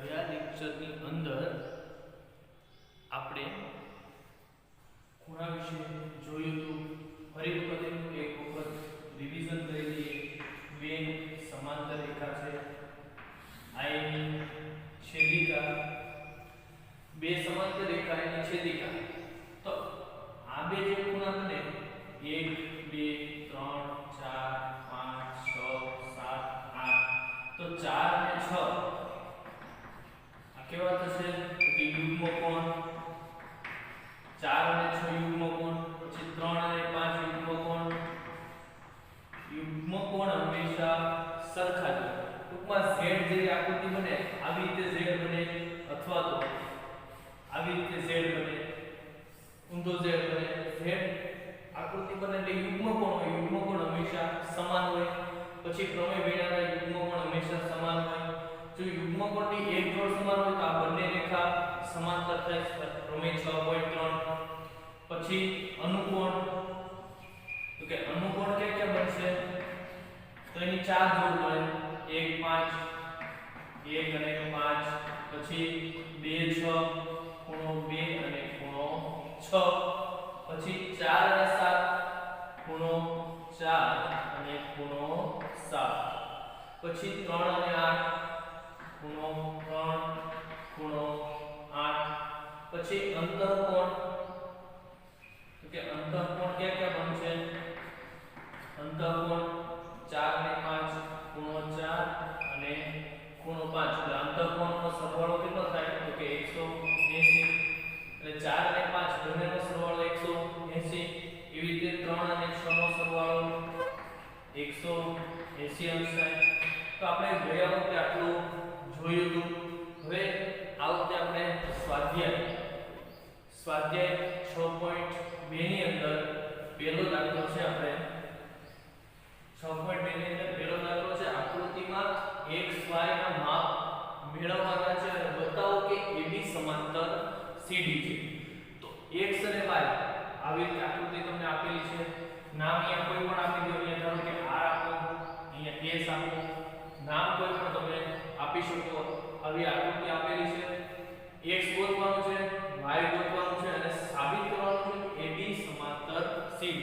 ગયા લેક્ચરની અંદર આપણે ખૂણા વિશે જોયું હતું. ફરી વખત એનું એક વખત રિવિઝન કરી લઈએ. વેન સમાંતર રેખા છે, આ એની છેદિકા, બે સમાંતર રેખા એની છેદિકા. તો આ બે જે ખૂણા બને 1 2 3 4 5 6 7 8, તો 4 અને 6 આ કેવા થશે? કે યુગ્મ કોણ. 4 અને 6 યુગ્મ કોણ. પછી 3 અને 5 યુગ્મ કોણ. યુગ્મ કોણ હંમેશા સરખા જ હોય. ટૂંકમાં z જેવી આકૃતિ બને આવી રીતે z બને, અથવા તો આવી રીતે z બને, ઊંધો z બને. z આકૃતિ બને એટલે યુગ્મ કોણ હોય. યુગ્મ કોણ હંમેશા સમાન હોય. પછી પ્રમેય વિનાના યુગ્મ કોણ હંમેશા સમાન હોય. જો યુગ્મ કોણની એક જોડ સમાન હોય તો આ બંને રેખા સમાંતર થાય છે. પ્રમેય 6.3. પછી અનુકોણ, તો કે અનુકોણ ક્યાં બનશે? તો એની ચાર જોડ મળે. 1 5, 1 અને 5, પછી 2 6, ખૂણો 2 અને ખૂણો 6, પછી 4 અને 7, ખૂણો 4 અને ખૂણો 7, પછી 3 અને 8, ખૂણો 3 ખૂણો 8, પછી અંતઃકોણ, તો કે અંતઃકોણ ક્યાં બનશે? અંતઃકોણ 4 અને 5, ખૂણો 4 અને ખૂણો 5. એટલે અંતઃકોણનો સરવાળો કેટલો થાય? તો કે 180. એટલે 4 અને 5 બંનેનો સરવાળો 180. એવી રીતે 3 અને 6 નો સરવાળો 180 અંશ થાય. તો આપણે ગયા વખતે આટલું જોયું હતું. હવે આ વખતે આપણે સ્વાધ્યાય 6.2 ની અંદર પહેલો દાખલો છે. આપણે 6.2 ની અંદર પહેલો દાખલો છે. આકૃતિમાં x y ના માપ મેળવવાના છે અને બતાવો કે AB સમાંતર CD છે. તો x અને y આવી રીતે આકૃતિ તમને આપેલી છે. નામ અહીંયા કોઈ પણ આપી દો. અહીંયા ધારો કે r આપો, અહીંયા s આપો, નામ કોઈ પણ તમે આપી શકો. આવી આકૃતિ આપેલી છે. x ગોતવાનું છે, y ગોતવાનું છે અને સાબિત કરવાનું છે કે AB સમાંતર CD.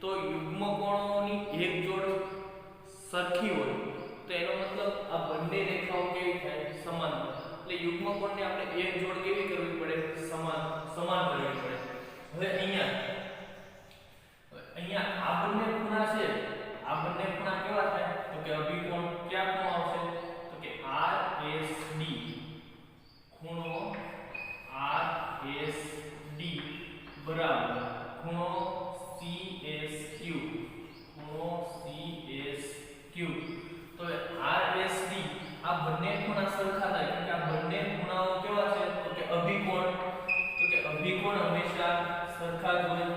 તો યુગ્મ કોણોની એક જોડ સરખી હોય તો એનો મતલબ આ બંને રેખાઓ કેવી થાય? સમાન. એટલે યુગ્મ કોણને આપણે એક જોડ કેવી કરવી પડે? સમાન કરવી પડે. હવે અહીંયા આ બંને ખૂણા છે. આ બંને ખૂણા કેવા થાય? તો કે અભિકોણ. ક્યાં ખૂણો આવશે? તો કે RSD. ખૂણો RSD બરાબર ખૂણો CSQ. ખૂણો CSQ. તો RSD આ બંને ખૂણા સરખા થાય કારણ કે આ બંને ખૂણાઓ કેવા છે? તો કે અભિકોણ. તો કે અભિકોણ હંમેશા સરખા જ હોય.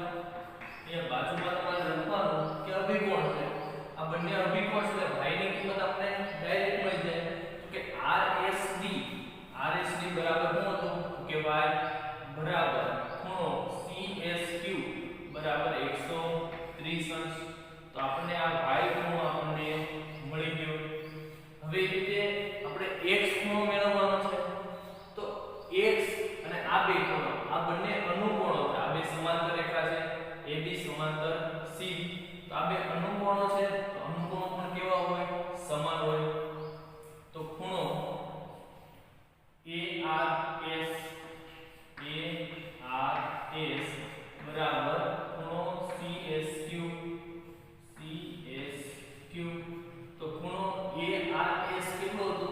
અહીંયા બાજુમાં તમારે લખવાનું કે અભિકોણ છે. આ બંને અભિકોણ છે એટલે y ની કિંમત આપણે ડાયરેક્ટ મળી જાય. તો કે RSD બરાબર શું હતું? તો કે y બરાબર ખૂણો CSQ બરાબર 130 અંશ. તો આપણને આ y ખૂણો આપણને મળી ગયો. હવે એ રીતે આપણે x ખૂણો મેળવવાનો છે. તો x અને આ બે ખૂણો આ બંને અનુકોણો છે. આ બે સમાંતર રેખા છે, AB સમાંતર CD. તો આ બે અનુકોણો છે. તો અનુકોણો પણ કેવા હોય? સમાન હોય. તો ખૂણો ARS બરાબર ખૂણો CSQ. તો ખૂણો ARS કેટલો હતો?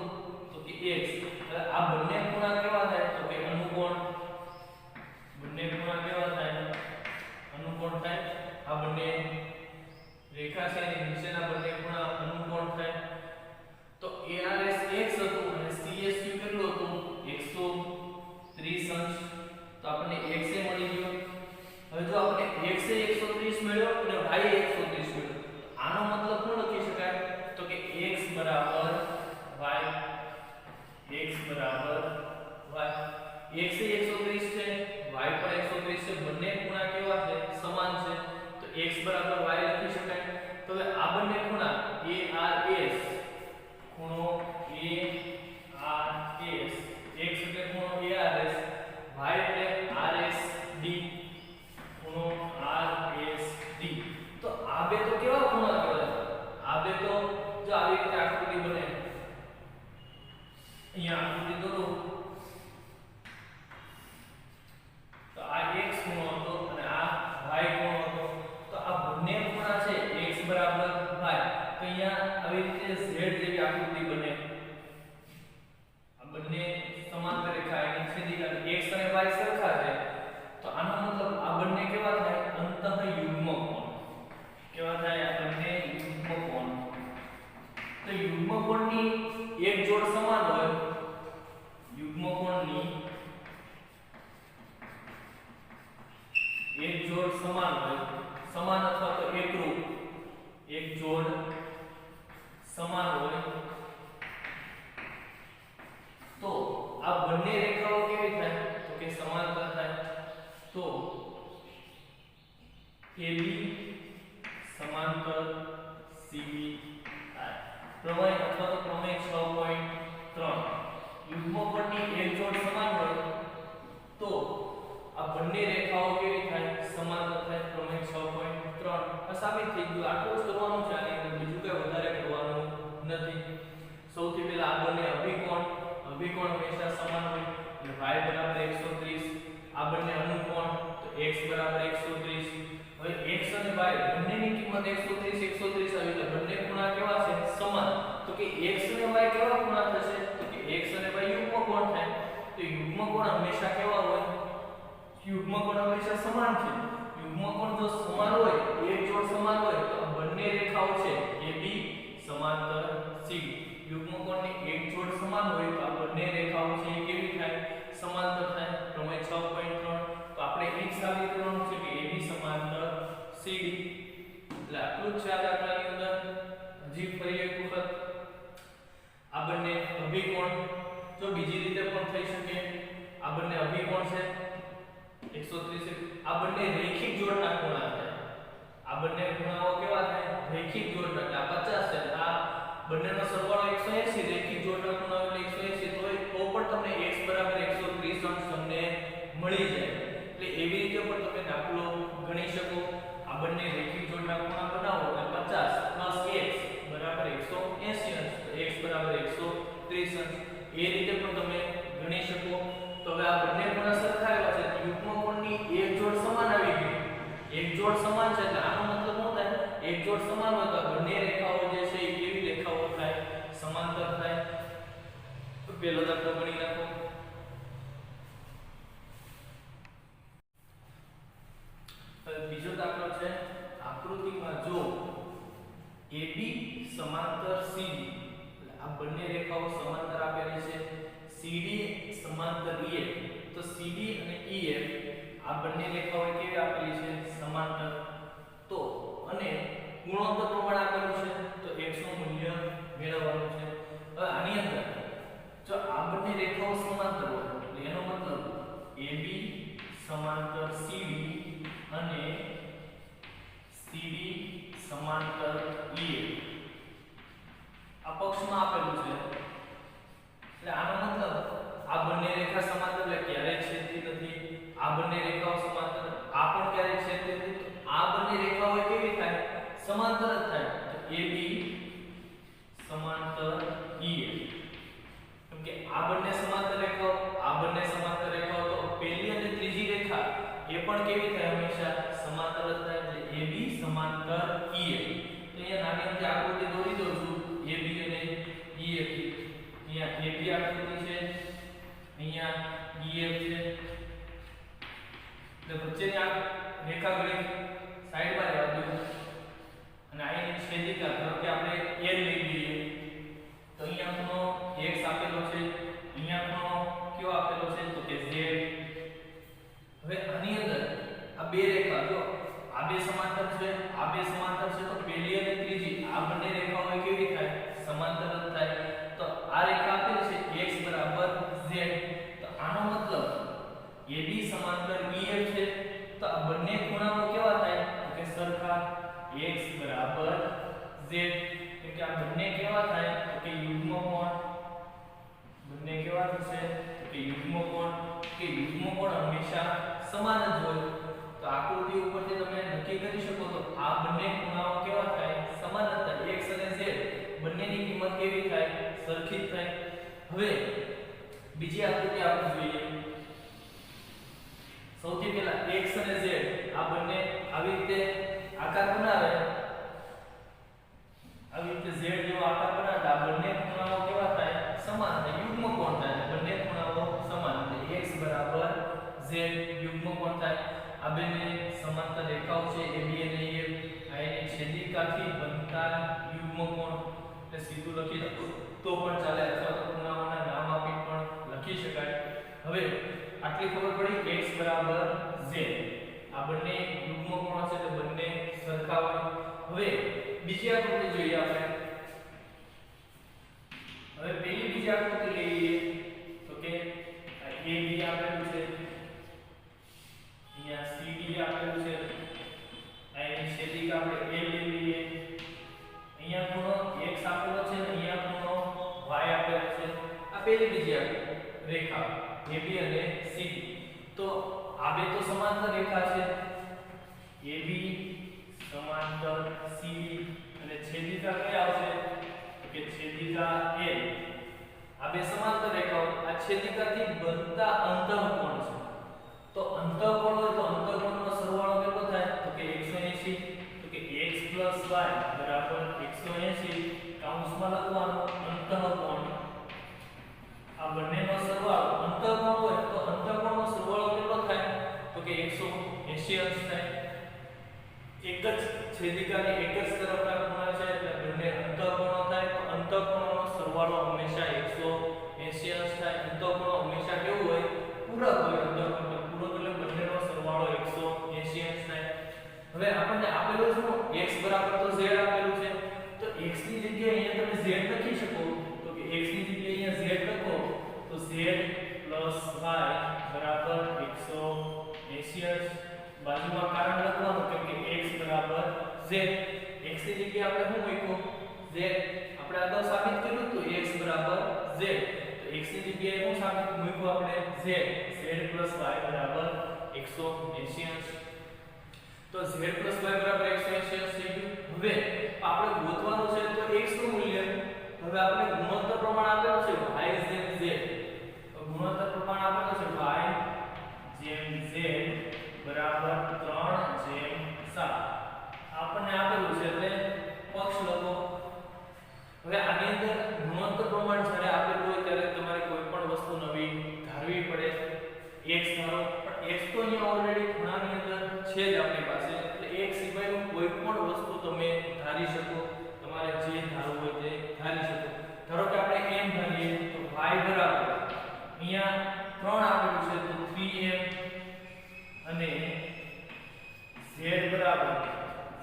તો કે x. એટલે આ બંને ખૂણા કેવા થાય? તો કે અનુકોણ. બંને ખૂણા કેવા થાય? અનુકોણ થાય. આ બંને રેખા છે એની નીચેના બંને ખૂણા અનુકોણ થાય. તો ARS x હતું અને CSQ કેટલું હતું? 130 અંશ. તો આપણને x એ મળી ગયો. હવે જો આપણે x એ 130 મળ્યો અને y એ 130 મળ્યો, આનો મતલબ શું લખી શકાય? તો કે x બરાબર y. x બરાબર y. x એ 130 છે, y પણ 130 છે. બંને ખૂણા કેવા છે? સમાન છે. તો x બરાબર y લખી શકાય. તો હવે આ બંને ખૂણા ARS ખૂણો ARS આકૃતિ દોરો તો આ x ખૂણો હતો અને આ y ખૂણો હતો તો આ બંને ખૂણા છે x બરાબર y તો અહીંયા આવી રીતે z જેવી આકૃતિ બને આ બંને સમાંતર રેખા એની છેદિકા x અને y સરખા છે તો આનો મતલબ આ બંને કેવા થાય અંતઃયુગ્મ કોણ કેવા થાય આ બંને યુગ્મ કોણ તો યુગ્મ કોણની એક જોડ સમાન હોય યુગ્મ કોણની એક જોડ સમાન હોય સમાન અથવા તો એકરૂપ એક જોડ સમાન હોય તો આ બંને રેખાઓ કેવી થાય તો કે સમાંતર થાય તો AB સમાંતર CB થાય પ્રમેય અથવા તો પ્રમેય 6.3 યુગ્મ કોણની એક જોડ સમાન હોય તો આ બંને રેખાઓ કેવી થાય સમાંતર થાય પ્રમેય 6.3 આ સાબિત થઈ ગયું આટલું જ કરવાનું છે આની અંદર બીજું કઈ વધારે કરવાનું નથી સૌથી પહેલા આ બંને અભિકોણ હંમેશા સમાન હોય એટલે y બરાબર 130 આ બંને અનુકોણ તો x બરાબર 130 હવે x અને y બંનેની કિંમત 130 130 આવી એટલે બંને ખૂણા કેવા છે સમાન તો કે x અને y કેવા ખૂણા થશે તો કે x અને y યુગ્મ કોણ થાય તો યુગ્મ કોણ હંમેશા કેવા હોય યુગ્મ કોણ હંમેશા સમાન છે યુગ્મ કોણ જો સમાન હોય એક જોડ સમાન હોય તો બંને રેખાઓ છે AB સમાંતર CD યુગ્મ કોણની એક જોડ સમાન હોય તો આ બંને રેખાઓ છે એ કેવી થાય સમાંતર થાય પ્રમેય 6.3 તો આપણે એ સાબિત કરવાનું છે કે AB સમાંતર CD એટલે આટલું જ છે આ દાખલાની અંદર હજી ફરી એક વખત આ બંને અભિકોણ જો બીજી રીતે પણ થઈ શકે આ બંને અભિકોણ છે 130 આ બંને રેખિક જોડના ખૂણા છે આ બંને ખૂણાઓ કેવા થાય રેખિક જોડના એટલે આ 50 છે આ બંનેનો સરવાળો 180 રેખિક જોડના ખૂણાઓ એટલે 180 તો પણ તમને x બરાબર 130 અંશ તમને મળી જાય એટલે એવી રીતે પણ તમે દાખલો ગણી શકો આ બંને રેખિક જોડના ખૂણા બનાવો એટલે 50 x બરાબર 180 અંશ તો x બરાબર 130 અંશ એ રીતે પણ તમે ગણી શકો તો હવે આ બંને ખૂણા સરખા આવ્યા છે યુગ્મ કોણની એક જોડ સમાન આવી ગઈ એક જોડ સમાન છે એટલે આનો મતલબ શું થાય એક જોડ સમાન હોય તો બંને રેખાઓ જે છે એ કેવી રેખાઓ થાય સમાંતર થાય તો પહેલો દાખલો ગણી નાખો હવે બીજો દાખલો છે આકૃતિમાં જો AB સમાંતર CD એટલે આ બંને રેખાઓ સમાંતર આપેલી છે CD સમાંતર EF તો CD અને EF આ બંને રેખાઓ કેવી આપેલી છે સમાંતર તો અને ગુણોત્તર પ્રમાણે આપેલું છે તો x નું મૂલ્ય મેળવવાનું છે હવે આની અંદર જો આ બંને રેખાઓ સમાંતર હોય એટલે એનો મતલબ AB સમાંતર CD અને CD સમાંતર EF આ પક્ષમાં આપેલું છે એટલે આનો મતલબ આ બંને રેખા સમાંતર એટલે ક્યારેય છેદતી નથી આ બંને રેખાઓ સમાંતર આ પણ ક્યારેય છેદતી નથી તો આ બંને રેખાઓ કેવી થાય સમાંતર જ થાય તો AB સમાંતર EF કેમ કે આ બંને સમાંતર રેખાઓ તો પહેલી અને ત્રીજી રેખા એ પણ કેવી થાય હંમેશા સમાંતર જ થાય એટલે AB સમાંતર EF તો અહીંયા નાની અમથી આકૃતિ દોરી દઉં છું AB અને EF અહીંયા AB આકૃતિ છે અહીંયા EF છે એટલે વચ્ચેની આ રેખા ગણી સાઈડમાં રહેવા દો અને આની છેદિકા ધારો કે આપણે A લઈ લઈએ તો અહીંયા ખૂણો x આપેલો છે અહીંયા ખૂણો કયો આપેલો છે તો કે z હવે આની અંદર આ બે રેખા જો આ બે સમાંતર છે તો પહેલી અને ત્રીજી આ બંને રેખાઓ કેવી થાય સમાંતર જ થાય તો આ રેખા આપેલી છે x બરાબર z તો આનો મતલબ AB સમાંતર EF છે તો આ બંને ખૂણાઓ કેવા થાય તો કે સરખા x બરાબર z એટલે કે આ બંને કેવા થાય તો કે યુગ્મ કોણ બંને કેવા થશે તો કે યુગ્મ કોણ હંમેશા સમાન જ હોય તો આકૃતિ ઉપરથી તમે નક્કી કરી શકો તો આ બંને ખૂણાઓ કેવા થાય સમાન જ થાય x અને z બંનેની કિંમત કેવી થાય સરખી જ થાય હવે બીજી આકૃતિ આપણે જોઈએ. સૌથી પહેલા x અને z આ બંને આવી રીતે આકાર બનાવે, આવી રીતે z જેવો આકાર બનાવે, આ બંને ખૂણાઓ કેવા થાય? સમાન થાય, યુગ્મ કોણ થાય. બંને ખૂણાઓ સમાન એટલે x બરાબર z યુગ્મ કોણ થાય. આ બંને સમાંતર રેખાઓ છે AB અને AF, આ એની છેદિકાથી બનતા યુગ્મ કોણ એટલે સીધું લખી દો તો પણ ચાલે, અથવા તો ખૂણાઓના નામ આપી પણ લખી શકાય. હવે આટલી ખબર પડી x બરાબર z, આ બંને યુગ્મ કોણ છે એટલે બંને સરખા હોય. હવે બીજી આકૃતિ જોઈએ આપણે. હવે પેલી બીજી આકૃતિ લઈએ તો કે AB આપેલું છે, અહીંયા CD આપેલું છે, આ એની છેદિકા આપણે A લઈએ, અહીંયા ખૂણો x આપેલો છે અને અહીંયા ખૂણો y આપેલો છે. આ પેલી બીજી રેખા AB અને CD. તો આ બે તો સમાંતર રેખા છે, AB સમાંતર CD, અને છેદિકા કઈ આવશે તો કે છેદિકા A. આ બે સમાંતર રેખાઓ, આ છેદિકાથી બનતા અંતઃકોણ છે. તો અંતઃકોણ હોય તો અંતઃકોણનો સરવાળો કેટલો થાય તો કે 180. તો કે x y બરાબર 180 કૌંસમાં લખવાનું અંતઃકોણ. આ બંનેનો સરવાળો અંતઃકોણ હોય તો અંતઃકોણનો સરવાળો કેટલો થાય તો કે 180 અંશ થાય. એક જ છેદિકાની એક જ તરફના ખૂણા છે એટલે બંને અંતઃકોણો થાય, તો અંતઃકોણોનો સરવાળો હંમેશા 180 અંશ થાય. અંતઃકોણો હંમેશા કેવું હોય? પૂરક હોય. અંતઃકોણ પૂરક એટલે બંનેનો સરવાળો 180 અંશ થાય. હવે આપણને આપેલું શું? x બરાબર તો z આપેલું છે, તો x ની જગ્યાએ અહીંયા તમે z લખી શકો. તો કે x ની જગ્યાએ અહીંયા z લખો તો z y બરાબર 180 અંશ. બાજુમાં કારણ લખવાનું કેમ કે x બરાબર z. x ની જગ્યાએ આપણે શું મૂક્યું? z. આપણે અગાઉ સાબિત કર્યું હતું x બરાબર z, તો x ની જગ્યાએ શું સાબિત મૂક્યું આપણે? z. z y બરાબર 180 અંશ. તો z y બરાબર 180 અંશ થઈ ગયું. હવે આપણે ગોતવાનું છે તો x નું મૂલ્ય. હવે આપણે ગુણોત્તર પ્રમાણ આપેલું છે y જેમ z. તો ગુણોત્તર પ્રમાણ આપેલું છે y જેમ z બરાબર 3/7. આપણને આપેલું છે એટલે પક્ષ લખો. હવે આની અંદર ગુણોત્તર પ્રમાણ જ્યારે આપેલું હોય ત્યારે તમારે કોઈ પણ વસ્તુ નવી ધારવી પડે. x ધારો, પણ x તો અહીંયા ઓલરેડી ખૂણાની અંદર છે જ આપણી પાસે, એટલે x સિવાયનું કોઈ પણ વસ્તુ તમે ધારી શકો. તમારે જે ધારવું હોય તે ધારી શકો. ધારો કે આપણે m ધારીએ તો y બરાબર અહીંયા 3 આપેલું છે તો 3m, અને z બરાબર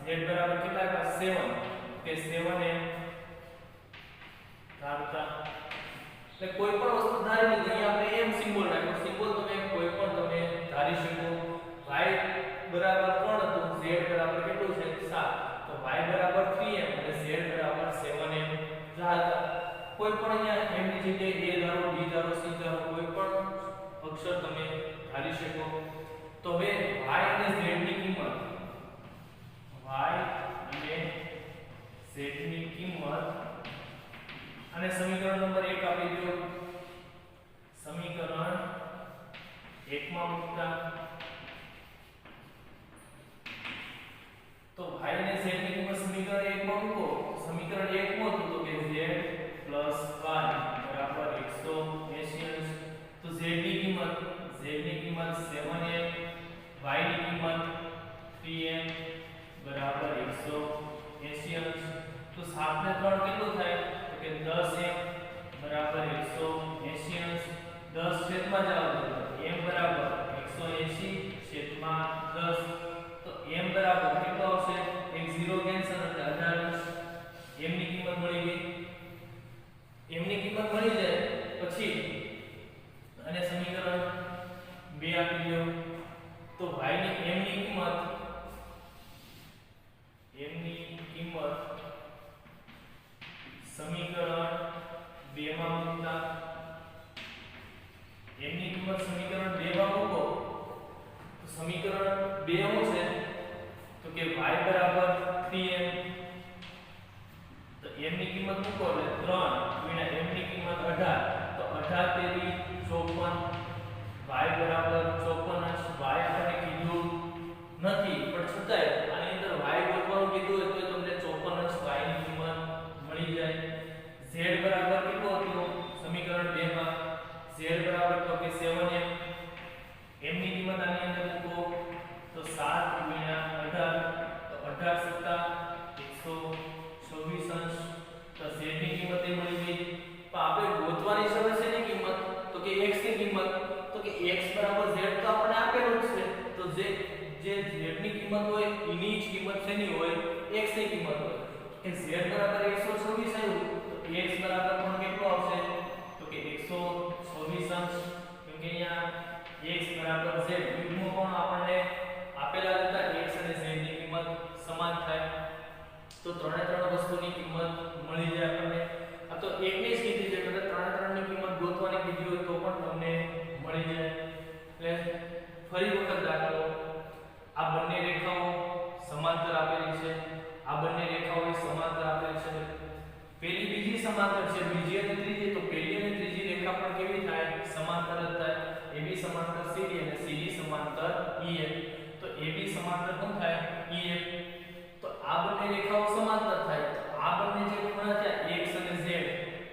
કેટલા? 7 કે 7m ધારતા. એટલે કોઈ પણ વસ્તુ ધારી લીધી, અહીંયા આપણે m સિમ્બોલ રાખ્યો. સિમ્બોલ તમે કોઈ પણ તમે ધારી શકો. y બરાબર 3 હતું, z બરાબર કેટલું છે? 7. તો y બરાબર 3m અને z બરાબર 7m ધારતા. કોઈ પણ અહીંયા m ની જગ્યાએ a ધારો, b ધારો, c ધારો, કોઈ પણ અક્ષર તમે ધારી શકો. તો હવે y અને z ની કિંમત, y અને z ની કિંમત, અને સમીકરણ નંબર 1 આપી દો. સમીકરણ 1 માં મૂકતા તો y અને z ની કિંમત સમીકરણ 1 માં મૂકો. સમીકરણ 1 માં હતું તો કે z y બરાબર 180 અંશ. તો z ની કિંમત 7m, y ની કિંમત 3m બરાબર 180 અંશ. તો 7 ને 3 કેટલું થાય તો કે 10m બરાબર 180 અંશ. 10 છેદમાં જાવ તો m બરાબર 180 છેદમાં 10. તો m બરાબર કેટલો આવશે? એક 0 કેન્સલ એટલે 18 અંશ. m ની કિંમત મળી ગઈ. m ની કિંમત મળી જાય પછી અને સમીકરણ 2 આપી દો. તો y ની m ની કિંમત સમીકરણ 2 માં મૂકતા m ની કિંમત સમીકરણ 2 માં મૂકો તો સમીકરણ 2 શું છે તો કે y બરાબર 3m. તો m ની કિંમત મૂકો એટલે 3 ગુણ્યા m ની કિંમત 18. તો 18 તેરી y બરાબર 54 y આપણે કીધું નથી પણ છતાંય આની અંદર y ગોતવાનું કીધું હોય તો તમને 54 y ની કિંમત મળી જાય z બરાબર કેટલું હતું સમીકરણ 2 માં z બરાબર તો કે 7m m ની કિંમત આની અંદર મૂકો તો 7 * 18 તો 18 સત્તા 124 અંશ તો z ની કિંમત એ મળી ગઈ પણ આપણે ગોતવાની શરત છે ની કિંમત તો કે x ની કિંમત તો કે x બરાબર z તો આપણને આપેલું જ છે તો જે z ની કિંમત હોય એની જ કિંમત શેની હોય x ની કિંમત હોય કે z બરાબર 124 આવ્યું તો x બરાબર પણ કેટલું આવશે તો કે 124 અંશ કેમ કે અહીંયા x બરાબર z યુગ્મ કોણ આપણને આપેલા હતા x અને z ની કિંમત સમાન થાય તો ત્રણે ત્રણ વસ્તુની કિંમત મળી જાય આપણને આ તો એકની જ કીધી છે એટલે ત્રણે ત્રણની કિંમત ગોતવાની કીધી હોય તો પણ તમને મળી જાય એટલે ફરી વખત દાખલો આ બંને રેખાઓ સમાંતર આપેલી છે આ બંને રેખાઓ સમાંતર આપેલી છે પહેલી બીજી સમાંતર છે બીજી અને ત્રીજી તો પહેલી અને ત્રીજી રેખા પણ કેવી થાય સમાંતર જ થાય AB સમાંતર CD અને CD સમાંતર EF તો AB સમાંતર શું થાય EF તો આ બંને રેખાઓ સમાંતર થાય તો આ બંને જે ખૂણા છે x અને z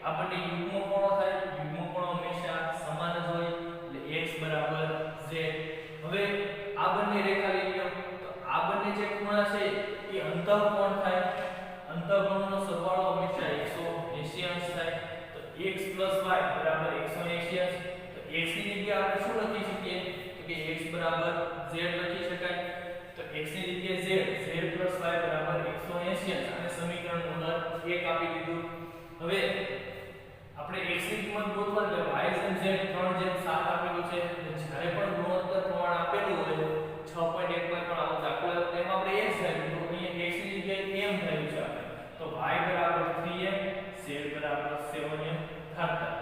આ બંને યુગ્મ કોણો થાય યુગ્મ કોણો હંમેશા સમાન જ હોય એટલે x બરાબર z હવે આ બંને રેખા લઈ લો તો આ બંને જે ખૂણા છે એ અંતઃકોણ થાય અંતઃકોણનો સરવાળો હંમેશા 180 અંશ થાય તો x y બરાબર 180 અંશ તો x ની જગ્યાએ આપણે શું લખી શકીએ તો કે x બરાબર z લખી શકાય તો x ની જગ્યાએ z y બરાબર 180 અંશ અને સમીકરણ નંબર 1 આપી દીધું હવે આપણે x ની કિંમત ગોતવાની છે y અને z 3:7 આપેલું છે જ્યારે પણ ગુણોત્તર પ્રમાણ આપેલું હોય 6.1 પર પણ આવો દાખલો આવ્યો તેમાં આપણે x ધાર્યું તો અહીંયા x ની જગ્યાએ m ધાર્યું છે આપણે તો y બરાબર 3m z બરાબર 7m ધારતા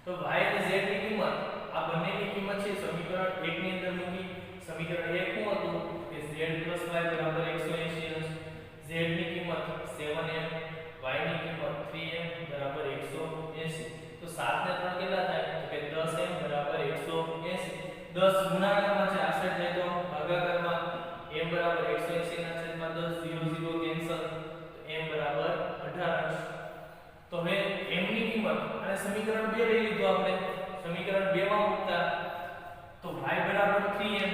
તો y અને z ની કિંમત આ બંનેની કિંમત છે સમીકરણ 1 ની અંદર મૂકી સમીકરણ 1 શું હતું કે z y બરાબર 180 અંશ z ની કિંમત 7m y ની કિંમત 3m બરાબર 180 તો 7 ને 3 કેટલા થાય તો કે 10m બરાબર 180 10 ગુણાકારમાં છે આ સાઈડ જાય તો ભાગાકારમાં m બરાબર 180 ના છેદમાં 10 0 0 કેન્સલ તો m બરાબર 18 અંશ તો હવે m ની કિંમત અને સમીકરણ 2 લઈ લીધું આપણે સમીકરણ 2 માં મૂકતા તો y બરાબર 3m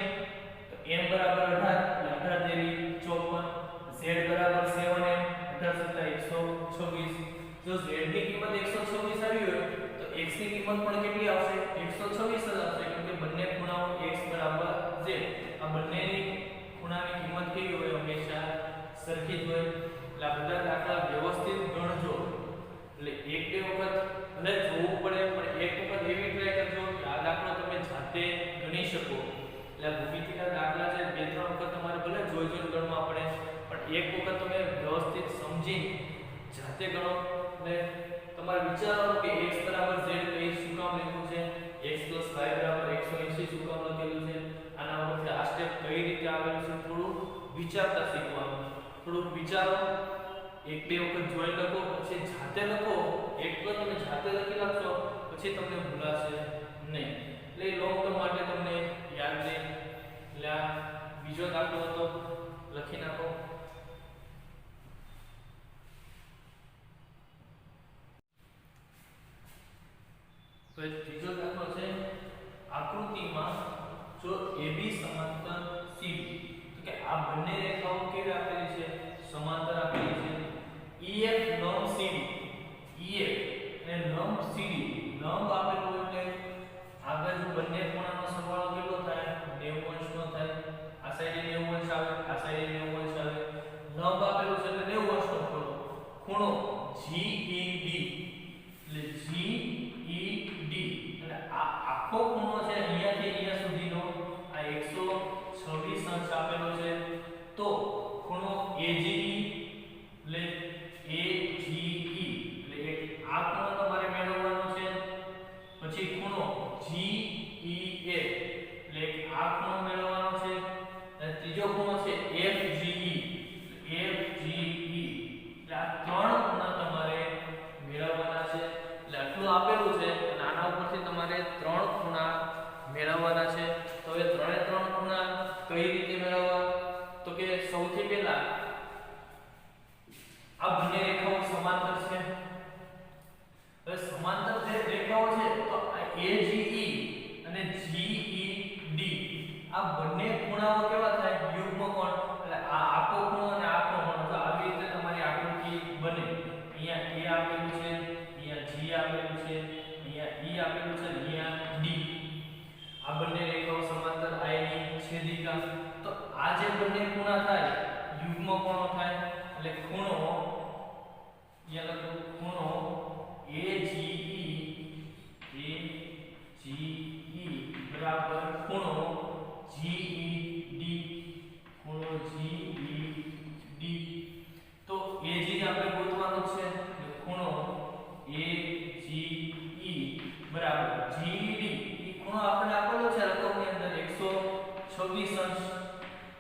તો m બરાબર 18 એટલે 18 તેરી 54 z બરાબર 7m 18 126 જો z ની કિંમત 126 આવી હોય તો x ની કિંમત પણ કેટલી આવશે 126 જ આવશે કેમ કે બંને ખૂણાઓ x બરાબર z આ બંનેની ખૂણાની કિંમત કેવી હોય હંમેશા સરખી જ હોય એટલે આ બધા દાખલા વ્યવસ્થિત ગણજો એટલે એક બે વખત ભલે જોવું પડે પણ એક વખત એવી ટ્રાય કરજો કે આ દાખલો તમે જાતે ગણી શકો એટલે ભૂમિતિના દાખલા છે બે ત્રણ વખત તમારે ભલે જોઈને ગણવા પડે પણ એક વખત તમે વ્યવસ્થિત સમજી જાતે ગણો એટલે તમારે વિચારવાનું કે x બરાબર z એ શું કામ લખ્યું છે x y બરાબર 180 શું કામ લખેલું છે આના ઉપરથી આ સ્ટેપ કઈ રીતે આવેલું છે થોડું વિચારતા શીખવાનું થોડું વિચારો એક બે વખત જોઈ લખો પછી જાતે લખો એક વખત તમે જાતે લખી નાખશો પછી તમને ભૂલાશે નહીં એટલે લોંગ ટર્મ માટે તમને યાદ રહે એટલે આ બીજો દાખલો હતો લખી નાખો તો ત્રીજો દાખલો છે આકૃતિમાં જો AB સમાંતર CD તો કે આ બંને રેખાઓ કેવી આપેલી છે સમાંતર આપેલી છે EF લંબ CD EF અને લંબ CD લંબ આપેલું એટલે આગળ જો બંને ખૂણાનો સરવાળો કેટલો થાય 90 અંશનો થાય આ સાઈડે 90 અંશ આવે આ સાઈડે 90 અંશ આવે લંબ આપેલું છે એટલે 90 અંશનો ખૂણો GED એટલે GED અને આ આખો ખૂણો છે અહીંયાથી અહીંયા સુધીનો આ 126 અંશ આપેલો છે તો ખૂણો AGE એટલે આ ખૂણો તમારે મેળવવાનો છે પછી ખૂણો GEA એટલે આ ખૂણો મેળવવાનો છે અને ત્રીજો ખૂણો છે FGE એટલે આ ત્રણ ખૂણા તમારે મેળવવાના છે એટલે આટલું આપેલું છે અને આના ઉપરથી તમારે આપણે ત્રણ ખૂણા મેળવવાના છે. તો હવે ત્રણે ત્રણ ખૂણા કઈ રીતે મેળવવા? તો કે સૌથી પહેલા આ બંને રેખાઓ સમાંતર છે. હવે સમાંતર જે રેખાઓ છે તો આ AGE અને GED આ બંને ખૂણાઓ કેવા થાય? યુગ્મ કોણ. એટલે આ આખો ખૂણો અને આખો ખૂણો. તો આવી રીતે તમારી આકૃતિ બને. અહીંયા A આપેલું છે, અહીંયા G આપેલું છે, અહીંયા E આપેલું છે, અહીંયા D. આ બંને રેખાઓ સમાંતર, આ એની છેદિકા. તો આ જે બંને ખૂણા થાય યુગ્મ કોણો થાય. એટલે ખૂણો અહીંયા લખો ખૂણો AGE બરાબર ખૂણો GED ખૂણો GED. તો AG આપણે ગોતવાનો છે. ખૂણો AGE બરાબર GED. એ ખૂણો આપણે આપેલો છે રકમની અંદર 126 અંશ.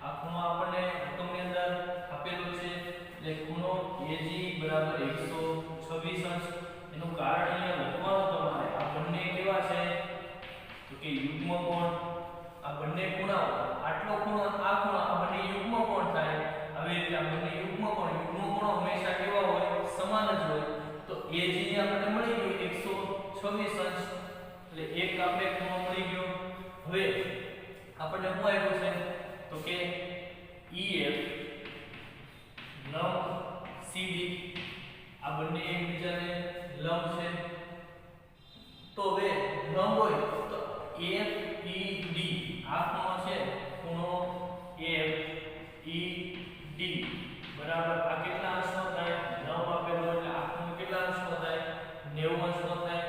આ ખૂણો આપણને રકમની અંદર આપેલો છે. એટલે ખૂણો AG બરાબર 126 અંશ. એનું કારણ અહીંયા લખવાનું તમારે. આ બંને કેવા છે? તો કે યુગ્મ કોણ. આ બંને ખૂણાઓ, આટલો ખૂણો આ ખૂણો, આ બંને યુગ્મ કોણ થાય. આવી રીતે આ બંને યુગ્મ કોણ હંમેશા કેવા હોય? સમાન જ હોય. તો AG ને આપણને મળી ગયું 126 અંશ. એટલે એક આપણે ખૂણો મળી ગયો. હવે આપણને શું આવ્યું છે? તો કે EF લંબ CD આ બંને એકબીજાને લંબ છે. તો હવે લંબ હોય તો FED આ ખૂણો છે ખૂણો FED બરાબર આ કેટલા અંશનો થાય? લંબ આપેલો એટલે આ ખૂણો કેટલા અંશનો થાય? 90 અંશનો થાય.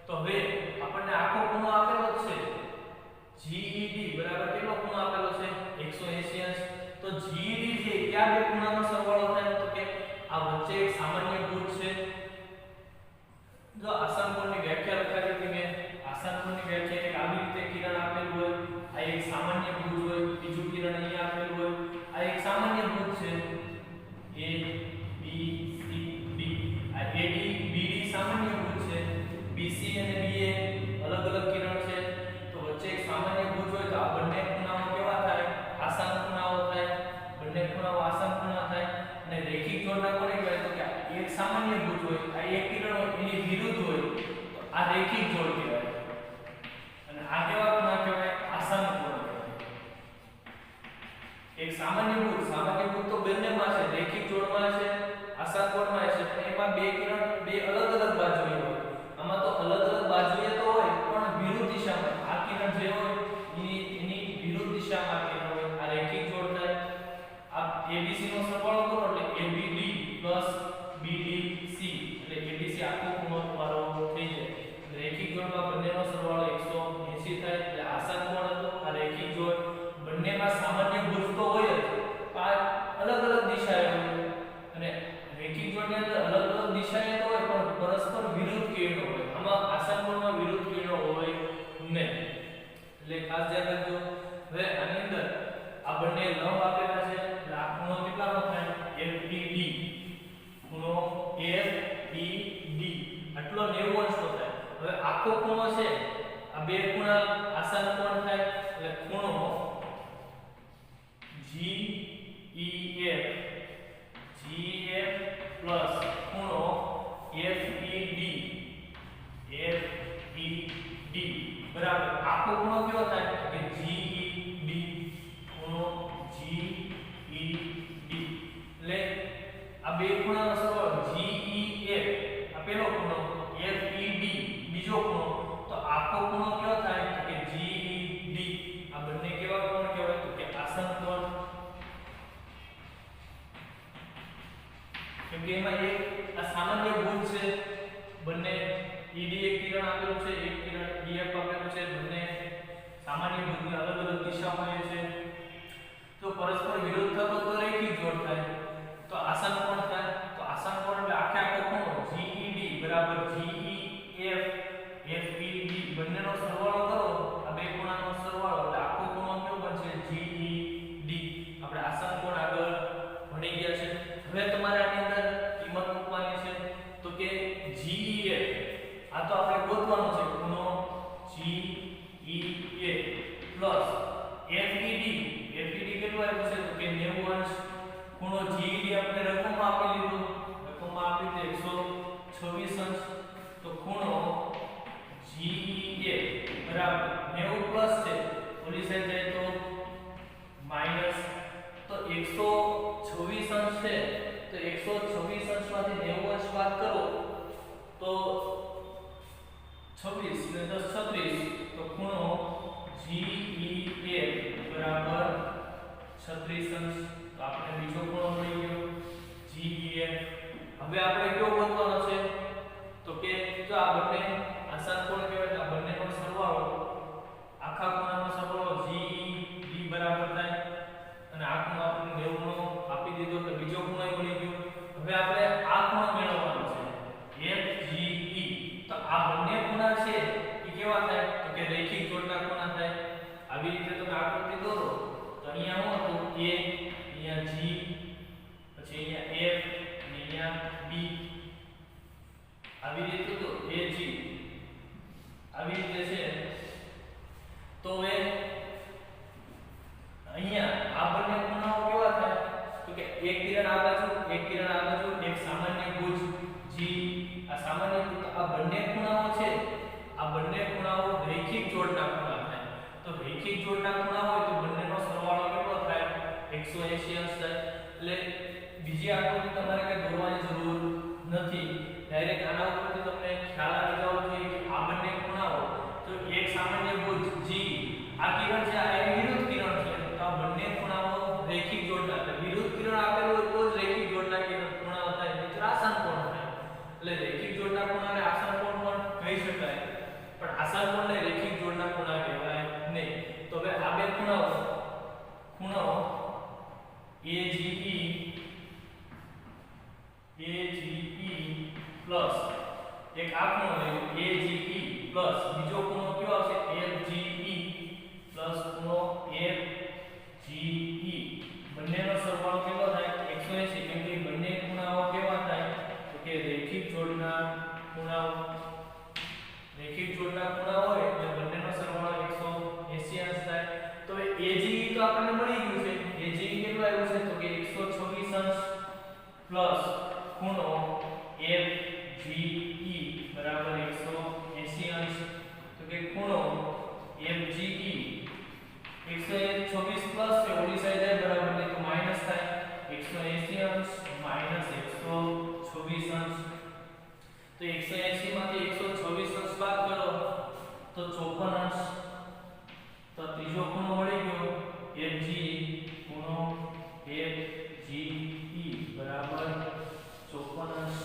તો હવે આપણને આખો ખૂણો આપેલો છે GED બરાબર કેટલો ખૂણો આપેલો છે? 180 અંશ. તો GED છે કયા બે ખૂણાનો સરવાળો થાય? તો કે આ વચ્ચે એક સામાન્ય ભુજ છે. જો આસન કોણની વ્યાખ્યા લખાવી હતી મેં. આસન કોણની વ્યાખ્યા એક આવી રીતે કિરણ આપેલું હોય, આ એક સામાન્ય ભુજ હોય, બીજું કિરણ અહીંયા આપેલું હોય, આ એક સામાન્ય ભુજ છે A B C D. આ AD BD સામાન્ય ભુજ છે. BC અને BA અલગ અલગ કિરણ છે. તો વચ્ચે એક સામાન્ય ભુજ હોય તો આ બંને ખૂણાઓ કેવા થાય? આસન ખૂણાઓ થાય. બંને ખૂણાઓ આસન ખૂણા થાય. અને રેખિક જોડના કોને કહેવાય? તો કે એક સામાન્ય ભુજ હોય, આ એક કિરણ હોય એની વિરુદ્ધ હોય તો આ રેખિક જોડ કહેવાય. અને આ કેવા ખૂણા કહેવાય? આસન કોણ કહેવાય. એક સામાન્ય ભુજ તો બંનેમાં છે, રેખિક જોડમાં છે, આસન કોણમાં છે. પણ એમાં બે કિરણ બે અલગ અલગ બાજુએ હોય. આમાં તો અલગ અલગ બાજુએ તો હોય પણ વિરુદ્ધ દિશામાં. આ કિરણ જે હોય એની વિરુદ્ધ દિશામાં કિરણ હોય. આ રેખિક જોડ થાય. આ ABC નો સરવાળો કરો એટલે ABD BDC એટલે ABC આખો ખૂણો તમારો થઈ જાય. રેખિક જોડમાં બંનેનો સરવાળો 180 થાય. એટલે આસન કોણ હતો? આ રેખિક જોડ. બંનેમાં સામાન્ય ભુજ તો હોય જ, પણ અલગ અલગ દિશાએ હોય. અને રેખિક જોડની અંદર અલગ અલગ દિશાએ તો હોય પણ પરસ્પર વિરુદ્ધ કિરણો હોય. આમાં આસન કોણમાં વિરુદ્ધ કિરણો હોય નહીં. એટલે ખાસ ધ્યાન રાખજો. હવે આની અંદર આ બંને લંબ આપેલા છે. એટલે આ ખૂણો કેટલાનો થાય? FED ખૂણો FED આટલો 90 અંશનો થાય. હવે આખો ખૂણો છે આ બે ખૂણા આસન કોણ થાય. એટલે ખૂણો GEF પ્લસ ખૂણો FED બરાબર આખો ખૂણો કેવો થાય? કે GED ખૂણો GED. એટલે આ બે ખૂણાનો સરવાળો GEF આ પહેલો ખૂણો, FED બીજો ખૂણો. તો આખો ખૂણો કેવો થાય? કે GED. આ બંને કેવા કોણ કહેવાય? તો કે આસન કોણ. કેમ કે એમાં એક આ સામાન્ય ભુજ છે. બંને ED એક કિરણ આપેલું છે, એક કિરણ EF આપેલું છે. બંને સામાન્ય ભુજની અલગ અલગ દિશામાં હોય છે. તો પરસ્પર વિરોધ થતો તો રેખિક જોડ થાય. તો આસન કોણ થાય? તો આસન કોણ એટલે આખે આખો ખૂણો GED બરાબર GEF FED બંનેનો સરવાળો કરો. આ બે ખૂણાનો સરવાળો એટલે આખો ખૂણો કેવો બનશે? GED. આપણે આસન કોણ આગળ ભણી ગયા છે. હવે તમારે આની અંદર કિંમત મૂકવાની છે. તો કે GEF આ તો આપણે ગોતવાનો છે ખૂણો g આપણે રકમમાં આપી લીધું, રકમમાં આપી દે 126 અંશ, તો ખૂણો GEA બરાબર 90 પ્લસ છે, ઓલી સાઈડ જાય તો માઈનસ, તો 126 અંશ છે, તો 126 અંશમાંથી 90 અંશ બાદ કરો તો 26 ને 10 36, તો ખૂણો GEA બરાબર 36 અંશ, તો આપણે બીજો ખૂણો મળી ગયો GEA. હવે આપણે કયો ગોતવાનો છે, તો કે જો આ બંને આસાન કોણ કહેવાય, આ બંનેનો સરવાળો, આખા ખૂણાનો સરવાળો GEB બરાબર થાય, અને આ ખૂણો આપણે 90 નો આપી દીધો, તો બીજો ખૂણો મળી ગયો. હવે આપણે આ ખૂણો મેળવવાનો છે FGE, તો આ બંને ખૂણા છે એ કેવા થાય, તો કે રેખિક જોડના ખૂણા થાય. આવી રીતે તમે આકૃતિ દોરો તો અહીંયા હું હતું A, અહીંયા G, પછી અહીંયા F અને અહીંયા B, આવી રીતે તો AG આવી રીતે છે. તો હવે અહીંયા આ બંને ખૂણાઓ કેવા થાય, તો કે એક કિરણ આ બાજુ, એક કિરણ આ બાજુ, એક સામાન્ય ભુજ G, આ સામાન્ય ભુજ, આ બંને ખૂણાઓ છે, આ બંને ખૂણાઓ રૈખિક જોડના ખૂણા થાય. તો રૈખિક જોડના ખૂણા હોય તો બંનેનો સરવાળો કેટલો થાય, 180 અંશ થાય. એટલે બીજી આકૃતિ તમારે કઈ દોરવાની જરૂર નથી, ડાયરેક્ટ આના ઉપરથી તમને ખ્યાલ આવી જવો જોઈએ કે આ બંને ખૂણાઓ, તો એક સામાન્ય ભુજ G, આ કિરણ છે આ એની વિરુદ્ધ કિરણ છે, તો આ બંને ખૂણાઓ રૈખિક જોડના, એટલે વિરુદ્ધ કિરણ આપેલું હોય તો જ રૈખિક જોડના ખૂણાઓ થાય, નહીંતર આસાન કોણ થાય. એટલે રૈખિક જોડના ખૂણાને આસાન કોણ પણ કહી શકાય, પણ આસાન કોણને રૈખિક જોડના ખૂણા કહેવાય નહીં. તો હવે આ બે ખૂણાઓ AGE પ્લસ એક આ ખૂણો લઈએ AGE પ્લસ બીજો ખૂણો કયો આવશે FGE પ્લસ ખૂણો FGE, બંનેનો સરવાળો કેટલો થાય 180, કેમ કે બંને ખૂણાઓ કેવા થાય, તો કે રૈખિક જોડના ખૂણાઓ. રૈખિક જોડના ખૂણા હોય એટલે બંનેનો સરવાળો 180 અંશ થાય. તો AGE તો આપણને મળી ગયું છે, AGE કેટલું આવ્યું છે, તો કે 126 અંશ પ્લસ ખૂણો FGE બરાબર 180 અંશ, તો કે ખૂણો FGE 126 પ્લસ છે, ઓલી સાઈડ જાય બરાબર નહીં તો માઈનસ થાય, 180 અંશ માઈનસ 126 અંશ, તો 180 માંથી 126 અંશ બાદ કરો તો 54 અંશ, તો ત્રીજો ખૂણો મળી ગયો FGE, ખૂણો FGE બરાબર 54 અંશ.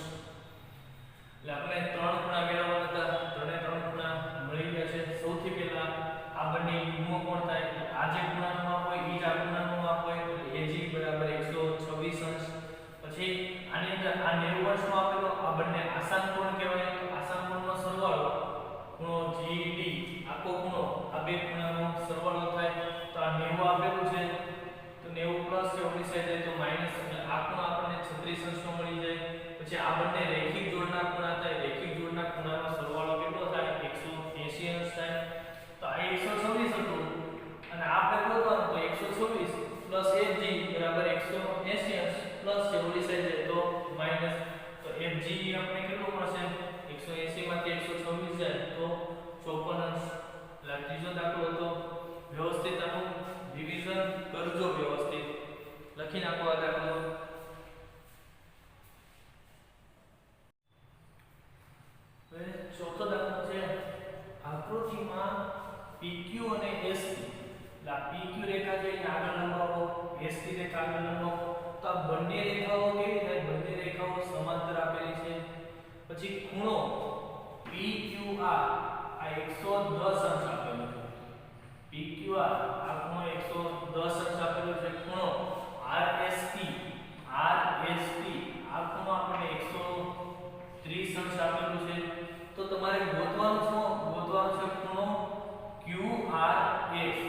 એટલે આપણે ત્રણ ખૂણા મેળવવાના હતા, ત્રણ ખૂણા મળી ગયા છે. સૌથી પહેલા આ બંને યુગ્મ કોણ થાય, આ જે ખૂણાનું માપ હોય એ જ આ ખૂણાનું માપ હોય, એટલે AG બરાબર 126 અંશ. પછી આની અંદર આ 90 અંશનો આપેલો, આ બંને આસાન કોણ કહેવાય, તો આસાન કોણનો સરવાળો ખૂણો GD, આખો ખૂણો આ બે ખૂણાનો સરવાળો થાય, તો આ 90 આપેલું છે, તો 90 પ્લસ છે, ઓલી સાઈડ જાય તો માઈનસ, એટલે આ ખૂણો આપણને 36 અંશનો મળી જાય. પછી આ બંને રૈખિક જોડના ખૂણા થાય, રૈખિક જોડના ખૂણાનો સરવાળો કેટલો થાય 180 અંશ થાય. તો આ 126 હતું અને આપણે ગોતવાનું તો 126 પ્લસ FG બરાબર 180 અંશ પ્લસ છે, ઓલી સાઈડ જાય તો માઈનસ, તો FG આપણે કેટલું મળશે 180 માંથી 126 જાય તો 54 અંશ. એટલે ત્રીજો દાખલો હતો. વ્યવસ્થિત આનું રિવિઝન કરજો, વ્યવસ્થિત લખી નાખો આ દાખલો. હવે ચોથો દાખલો છે, આકૃતિમાં PQ અને SQ, એટલે PQ રેખા છે એને આગળ લંબાવો, SQ રેખા આગળ લંબાવો, તો આ બંને રેખાઓ કેવી થાય, બંને રેખાઓ સમાંતર આપેલી છે. પછી ખૂણો PQR આ 110 અંશ આપેલો છે, PQR આ ખૂણો 110 અંશ આપેલો છે. ખૂણો RST આ ખૂણો આપણને 130 અંશ આપેલું છે. તો તમારે ગોતવાનું છે ખૂણો QRS,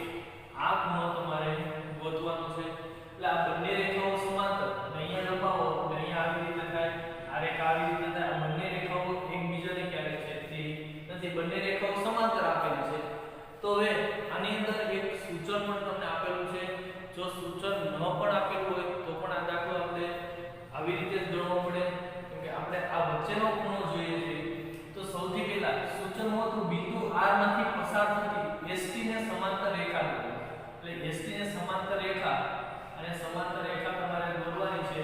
આ ખૂણો તમારે ગોતવાનો છે. એટલે આ બંને રેખાઓ સમાંતર, અહીંયા લંબાવો એટલે અહીંયા આવી રીતે થાય, આ રેખા આવી રીતે થાય. આ બંને રેખાઓ એકબીજાને ક્યારે છેદતી નથી, બંને રેખાઓ સમાંતર આપેલી છે. તો હવે આની અંદર એક એસટી ને સમાંતર રેખા અને સમાંતર રેખા તમારે દોરવાની છે.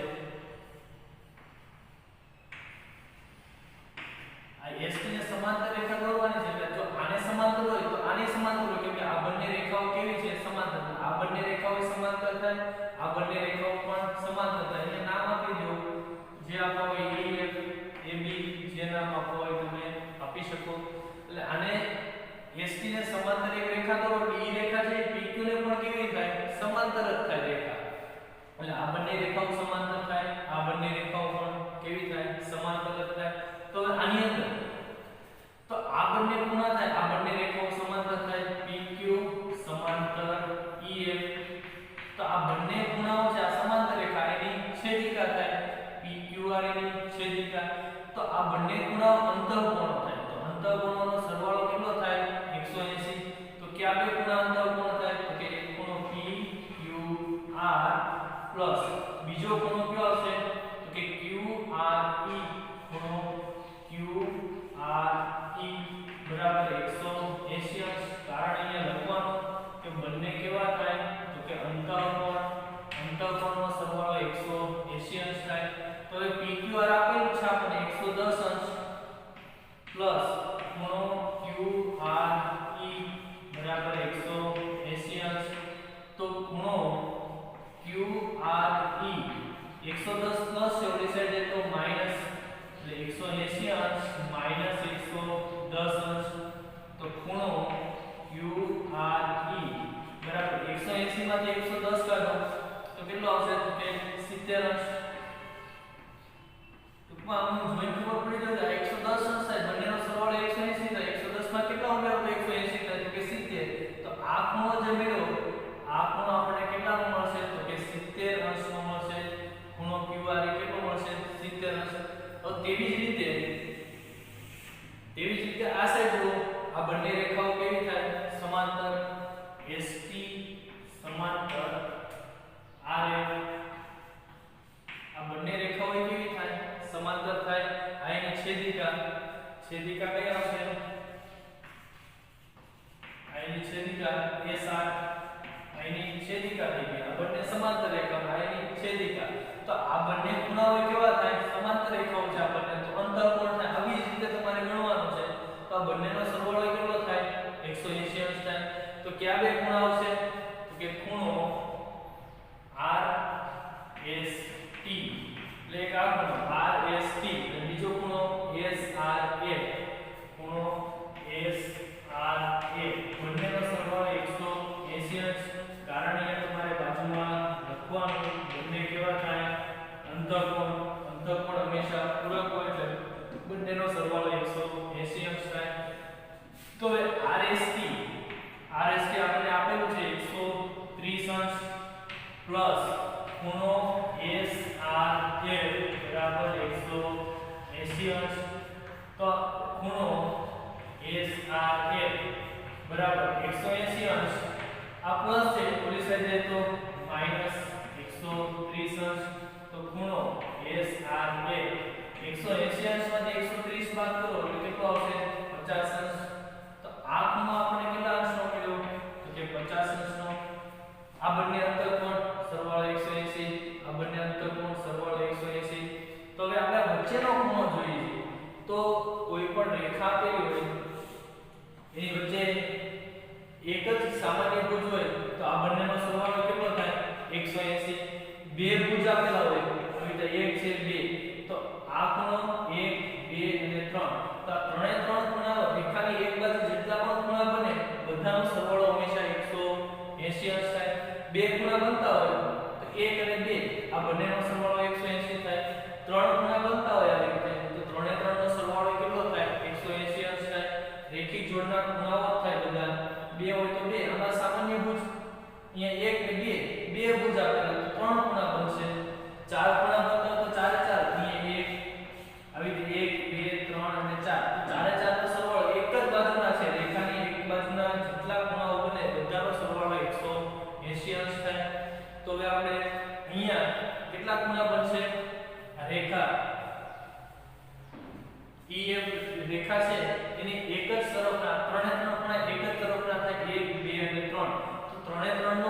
આ એસટી ને સમાંતર રેખા દોરવાની છે એટલે જો આને સમાંતર હોય તો આને સમાંતર હોય કેમ કે આ બંને રેખાઓ કેવી છે સમાંતર. આ બંને રેખાઓ સમાંતર થાય, આ બંને રેખાઓ પણ સમાંતર થાય. એને નામ આપી દો જે આપવા હોય AF AB જે નામ આપવા હોય તમે આપી શકો. એટલે આને એસટી ને સમાંતર એક રેખા દોરો એટલે ઈ રેખા છે PQ ને પણ કેવી થાય સમાંતર જ થાય રેખા. એટલે આ બંને રેખાઓ સમાંતર થાય, આ બંને રેખાઓ પણ કેવી થાય સમાંતર જ થાય. તો આની અંદર તો આ બંને ખૂણા થાય, આ બંને રેખાઓ સમાંતર થાય PQ સમાંતર EF. તો આ બંને ખૂણાઓ છે આ સમાંતર રેખા એની છેદિકા થાય PQR એની છેદિકા. તો આ બંને ખૂણાઓ અંતઃકોણ થાય. તો અંતઃકોણોનો સરવાળો કેટલો થાય 180. તો કયા બે ખૂણા અંતઃકોણ થાય તો કે એક ખૂણો PQR પ્લસ બીજો ખૂણો કયો હશે તો કે QRE. ખૂણો QRE બરાબર 180 અંશ. કારણ અહીંયા લખવાનું કે બંને કેવા થાય તો કે અંતઃકોણ. અંતઃકોણનો સરવાળો 180 અંશ થાય. તો હવે PQR આપેલું છે આપણને 110 અંશ પ્લસ ખૂણો QRE બરાબર 180 અંશ. તો ખૂણો QRE 110 પ્લસ છે ઓલી સાઈડે તો માઈનસ એટલે 180 અંશ માઈનસ 110 અંશ. તો ખૂણો QRE બરાબર 180 માંથી 110 કાઢો તો કેટલો આવશે તો કે 70 અંશ. ટૂંકમાં આનું જોઈન્ટ ખબર પડી જાય 110 અંશ થાય બંનેનો સરવાળો 180 થાય. 110 માં કેટલા ઉમેરો તો 180 થાય તો કે 70. તો આ ખૂણો જે મેળવ્યો આ ખૂણો આપણે કેટલાનો મળશે તો કે 70 અંશનો મળશે. ખૂણો QRE કેટલો મળશે 70 અંશ. તો તેવી જ રીતે આ સાઈડ જો આ બંને રેખાઓ કેવી થાય સમાંતર. ST સમાંતર RF આ બંને રેખાઓ કેવી થાય સમાંતર થાય. આ એની છેદિકા કઈ આવશે આ એની છેદિકા SR. આ એની છેદિકા થઈ ગઈ. આ બંને સમાંતર રેખાઓ આ એની છેદિકા. તો આ બંને ખૂણાઓ કેવા થાય સમાંતર રેખાઓ છે આ બંને. તો અંતઃકોણ થાય. આવી જ રીતે તમારે ગણવાનું છે. તો આ બંનેનો સરવાળો કેટલો થાય 180 અંશ થાય. તો કયા બે ખૂણા આવશે તો કે ખૂણો RST એટલે એક આ ખૂણો RST અને બીજો ખૂણો SRA. ખૂણો SRA બંનેનો સરવાળો 180 અંશ. કારણ અહીંયા તમારે બાજુમાં લખવાનું બંને કેવા થાય અંતઃકોણ. અંતઃકોણ હંમેશા પૂરક હોય એટલે બંનેનો સરવાળો 180 અંશ થાય. તો હવે RST આપણે આપેલું છે 130 અંશ પ્લસ ખૂણો SRA બરાબર 180 અંશ. તો ખૂણો SRA બરાબર 180 અંશ. આ પ્લસ છે ઓલી સાઈડે તો માઈનસ 130 અંશ. તો ખૂણો SRA 180 અંશમાંથી 130 બાદ કરો એટલે કેટલો આવશે 50 અંશ. તો આ ખૂણો આપણે કેટલા અંશનો મળ્યો તો કે 50 અંશનો. આ બંને અંતઃકોણ સરવાળો 180, આ બંને અંતઃકોણ સરવાળો 180. તો હવે આપણે વચ્ચેનો ખૂણો જોઈએ. તો કોઈ પણ રેખા આપેલી હોય એની વચ્ચે એક જ સામાન્ય ભુજ હોય તો આ બંનેનો સરવાળો કેટલો થાય 180. બે ભુજ આપેલા હોય આવી રીતે 1 છે 2 તો આ ખૂણો 1 2 અને 3. તો આ ત્રણે ત્રણ ખૂણાઓ રેખાની એક બાજુ જેટલા પણ ખૂણા બને બધાનો સરવાળો હંમેશા 180 અંશ થાય. બે ખૂણા બનતા હોય તો 1 અને 2 આ બંનેનો સરવાળો 180 થાય. ત્રણ ખૂણા બનતા હોય આ રીતે તો ત્રણે ત્રણનો સરવાળો કેટલો થાય 180 અંશ થાય. રેખિક જોડના ખૂણાઓ થાય બધા. બે હોય તો બે. આમાં સામાન્ય ભુજ અહીંયા 1 ને 2 બે ભુજ આપેલા તો ત્રણ ખૂણા બનશે. ચાર ખૂણા બનતા તો ચારે ચાર અહીંયા 1 આવી રીતે 1 2 3 અને 4 ચારે ચારનો સરવાળો એક જ બાજુના છે. રેખાની એક બાજુના જેટલા ખૂણાઓ બને બધાનો સરવાળો 180 અંશ થાય. તો હવે આપણે અહીંયા કેટલા ખૂણા બનશે આ રેખા EF રેખા છે એની એક જ તરફના ત્રણે ત્રણ ખૂણા એક જ તરફના થાય 1 2 અને 3. તો ત્રણે ત્રણનો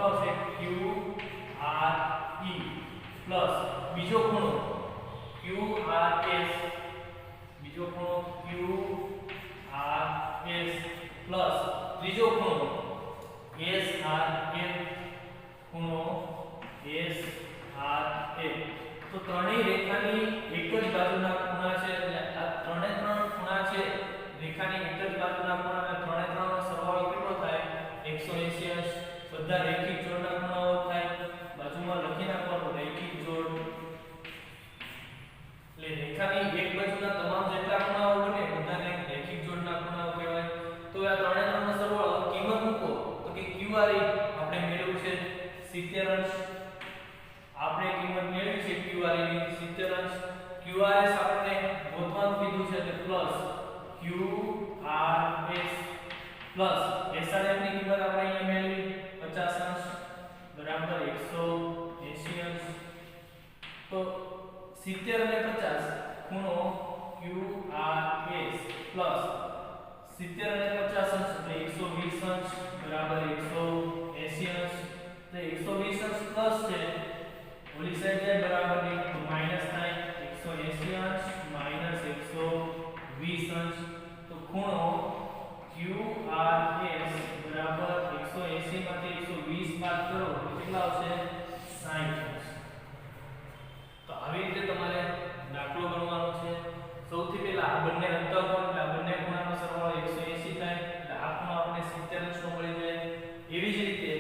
આવશે QRE પ્લસ બીજો ખૂણો QRS, બીજો ખૂણો QRS પ્લસ ત્રીજો ખૂણો SRF, ખૂણો SRF. તો ત્રણેય રેખાની એક જ બાજુના ખૂણા છે, એટલે આ ત્રણે ત્રણ ખૂણા છે રેખાની એક જ બાજુના ખૂણા, અને ત્રણે ત્રણનો સરવાળો કેટલો થાય 180 અંશ. બધા રેખિક જોડના ખૂણાઓ થાય, બાજુમાં લખી નાખવાનું રેખિક જોડ. એટલે રેખાની એક બાજુના તમામ જેટલા ખૂણાઓ બને બધાને રેખિક જોડના ખૂણાઓ કહેવાય. તો આ ત્રણે ત્રણનો સરવાળો કિંમત મૂકો તો કે QRE આપણે મેળવ્યું છે 70 અંશ. આપણે કિંમત મેળવી છે QRE ની 70 અંશ. QRS આપણે ગોતવાનું કીધું છે એટલે પ્લસ QRS પ્લસ SRF ની કિંમત આપણે અહીંયા મેળવી 50 અંશ બરાબર 180 અંશ. તો 70 અને 50 ખૂણો QRS પ્લસ 70 અને 50 અંશ એટલે 120 અંશ બરાબર 180 અંશ. તો 120 અંશ પ્લસ છે, ઓલી સાઈડ જાય બરાબર ની તો માઈનસ થાય, 180 અંશ માઈનસ 120 અંશ. તો ખૂણો QRS બરાબર 180 માંથી 120 બાદ કરો તો કેટલા આવશે 60 અંશ. તો આવી રીતે તમારે દાખલો ગણવાનો છે. સૌથી પહેલા આ બંને અંતઃકોણ એટલે આ બંને ખૂણાનો સરવાળો 180 થાય, એટલે આ ખૂણો આપણે 70 અંશનો મળી જાય. એવી જ રીતે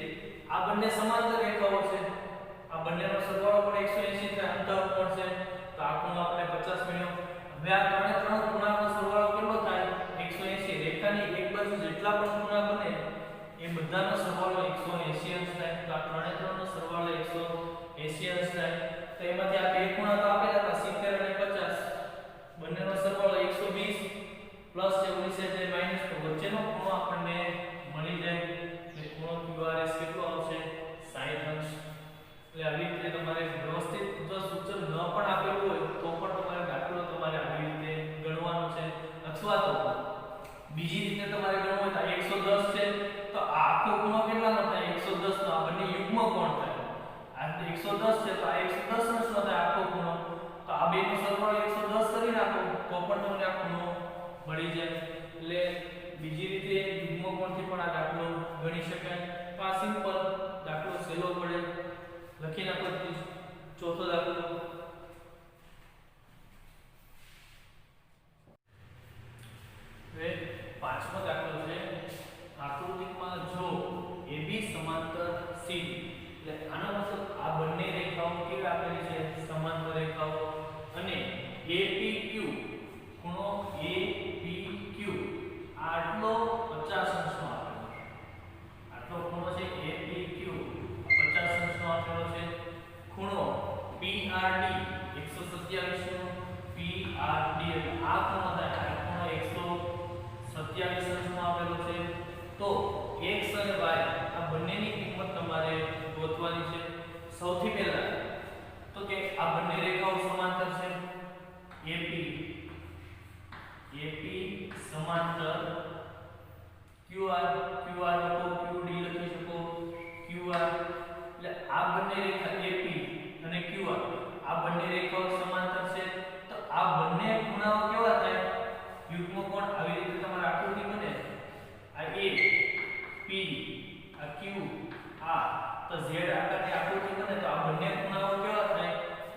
આ બંને સમાંતર રેખાઓ છે, આ બંનેનો સરવાળો પણ 180 થાય, અંતઃકોણ છે, તો આ ખૂણો આપણે 50 મળ્યો. હવે આ ત્રણે ત્રણ ખૂણાનો સરવાળો કેટલો થાય 180. રેખાની એક બાજુ જેટલા પણ ખૂણા બને એ બધાનો સરવાળો 180 અંશ થાય. તો આ ત્રણે ત્રણનો સરવાળો 180 અંશ થાય. તો એમાંથી આ બે ખૂણા તો આપેલા હતા 70 અને 50, બંનેનો સરવાળો 120 પ્લસ છે, ઓલી સાઈડ છે માઈનસ, તો વચ્ચેનો ખૂણો આપણને મળી જાય. એટલે ખૂણો QRS કેટલો આવશે 60 અંશ. એટલે આવી રીતે તમારે વ્યવસ્થિત જો સૂચન ન પણ આપેલું હોય તો પણ તમારે દાખલો તમારે આવી રીતે ગણવાનો છે. અથવા તો બીજી રીતે તમારે ગણવું હોય તો 110 છે, તો આ આખો ખૂણો કેટલાનો થાય 110 નો, આ બંને યુગ્મ કોણ થાય. આ 110 છે તો આ 110 અંશ નો થાય આખો ખૂણો. તો આ બેનો સરવાળો 110 કરી નાખો તો પણ તમને આ ખૂણો મળી જાય. એટલે બીજી રીતે યુગ્મ કોણથી પણ આ દાખલો ગણી શકાય. તો આ સિમ્પલ દાખલો સહેલો પડે, લખી નાખો. ચોથો દાખલો હવે પાંચમો દાખલો છે. આકૃતિમાં જો AB સમાંતર CD, એટલે આનો મતલબ આ બંને રેખાઓ કેવી આપેલી છે સમાંતર રેખાઓ, અને APQ ખૂણો APQ આટલો 50 અંશનો આપેલો છે. આટલો ખૂણો છે APQ 50 અંશનો આપેલો છે. ખૂણો PRD 127 નો, PRD એટલે આ ખૂણો થાય, આ ખૂણો 127 અંશનો આપેલો છે. તો x અને y આ બંનેની કિંમત તમારે ગોતવાની છે. સૌથી પહેલા તો કે આ બંને રેખાઓ સમાંતર છે, AP સમાંતર QR લખો, QD લખી શકો, QR. એટલે આ બંને રેખા AP અને QR આ બંને રેખાઓ સમાંતર છે. તો આ બંને ખૂણાઓ કેવા થાય યુગ્મ કોણ. આવી રીતે તમારી આકૃતિ બને, આ A P આ Q આ તો Z આકારની આકૃતિ બને. તો આ બંને ખૂણાઓ કેવા થાય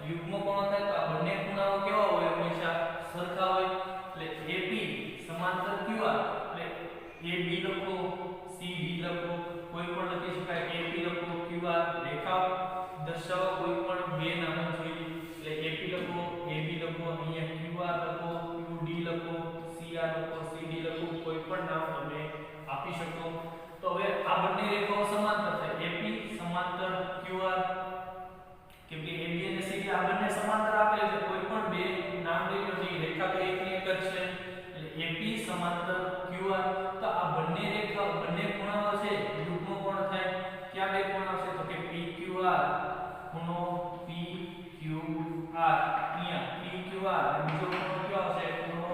યુગ્મ કોણ થાય. તો આ બંને ખૂણાઓ કેવા હોય હંમેશા સરખા હોય. એટલે AP સમાંતર QR એટલે AB લખો, CD લખો, કોઈ પણ લખી શકાય. AP લખો, QR રેખા દર્શાવવા કોઈ પણ બે નામ જોઈએ. એટલે AP લખો, AB લખો, અહીંયા QR લખો, QD લખો, CR લખો, CD લખો, કોઈ પણ નામ તમે આપી શકો. તો હવે આ બંને રેખાઓ સમાંતર થાય, AP સમાંતર QR, કેમ કે AB અને CD આ બંને સમાંતર આપેલા છે, કોઈ પણ બે નામ લઈ લો. જે રેખા તો એકની એક જ છે, એટલે AP સમાંતર QR. તો આ બંને રેખા બંને ખૂણાઓ છે યુગ્મ કોણ થાય. ક્યાં બે ખૂણા છે તો કે PQR ખૂણો PQR, અહીંયા PQR અને બીજો ખૂણો કયો છે ખૂણો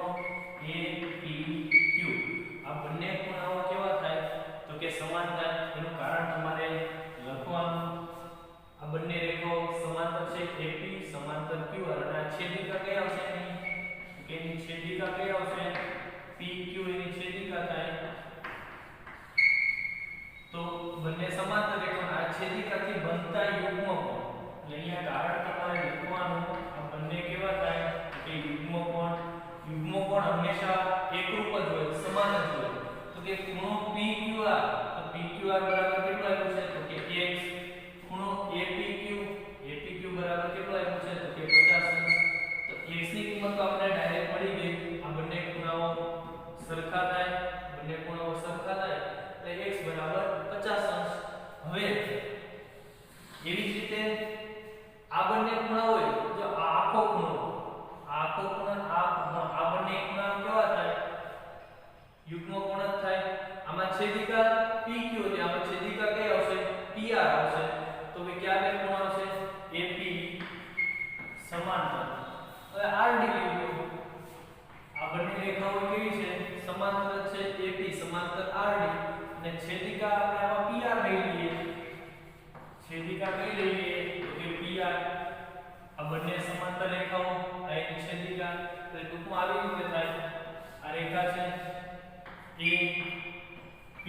APQ. આ બંને ખૂણાઓ કેવા થાય તો કે સમાન થાય. એનું કારણ તમારે લખો AP સમાંતર QR અને આ છેદિકા કઈ આવશે કે એની છેદિકા કઈ આવશે PQ એની છેદિકા થાય તો બંને સમાંતર રેખાના આ છેદિકાથી બનતા યુગ્મ કોણ એટલે અહીંયા કારણ તમારે લખવાનું આ બંને કેવા થાય કે યુગ્મ કોણ હંમેશા એકરૂપ જ હોય સમાન જ હોય તો કે ખૂણો PQR તો PQR બરાબર કેટલો આવ્યો છે તો કે x ખૂણો APQ બરાબર કેટલો આવ્યો છે તો કે 50 તો x ની કિંમત તો આપણે ડાયરેક્ટ મળી ગઈ આ બંને ખૂણાઓ સરખા થાય એટલે x બરાબર 50 હવે એવી જ રીતે આ બંને ખૂણા હોય જો આ આખો ખૂણો આ બંને ખૂણા કેવા થાય યુગ્મ કોણ જ થાય આમાં છેદિકા PQ એટલે આમાં છેદિકા કઈ આવશે PR આવશે તો કે કયા બે ખૂણા આવશે AP સમાંતર હવે RD લીધું આ બંને રેખાઓ કેવી છે સમાંતર છે AP સમાંતર RD અને છેદિકા આપણે આમાં PR લઈ લઈએ છેદિકા કઈ લઈએ તો કે PR આ બંને સમાંતર રેખાઓ આ એક છેદિકા તો ટૂંકમાં આવી રીતે થાય આ રેખા છે A P